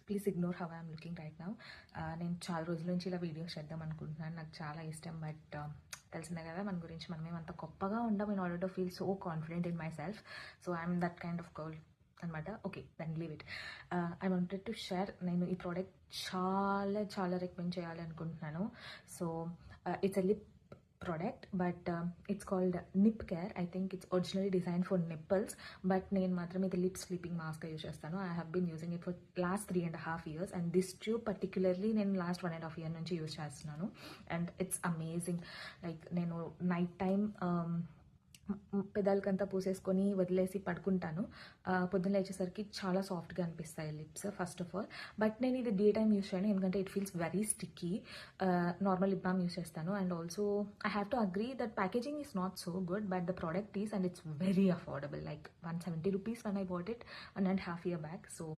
Please ignore how I'm looking right now. నేను చాలా రోజుల నుంచి ఇలా వీడియోస్ చేద్దాం అనుకుంటున్నాను, నాకు చాలా ఇష్టం. బట్ తెలిసిందే కదా మన గురించి మనమేమంత గొప్పగా ఉండం in order to feel so confident in myself. So I'm that kind of girl అనమాట. Okay, then leave it. I wanted to share, నేను ఈ ప్రోడక్ట్ చాలా చాలా రికమెండ్ చేయాలి అనుకుంటున్నాను. So it's a lip product, but it's called Nip Care. I think it's originally designed for nipples, but నేను మాత్రం ఇది లిప్ స్లీపింగ్ మాస్క్ యూజ్ చేస్తాను. I have been using it for last 3.5 years, and this tube particularly నేను last 1.5 year నుంచి use చేస్తున్నాను. And it's amazing. Like నేను night time పెదాలకంతా పూసేసుకొని వదిలేసి పడుకుంటాను. పొద్దున్న లేచేసరికి చాలా సాఫ్ట్గా అనిపిస్తాయి lips first of all. But నేను ఇది డే టైం యూస్ చేయను, ఎందుకంటే it feels very sticky. Normal lip balm use చేస్తాను. And also I have to agree that packaging is not so good, but the product is, and it's very affordable. Like 170 rupees when I bought it 1.5 year back. So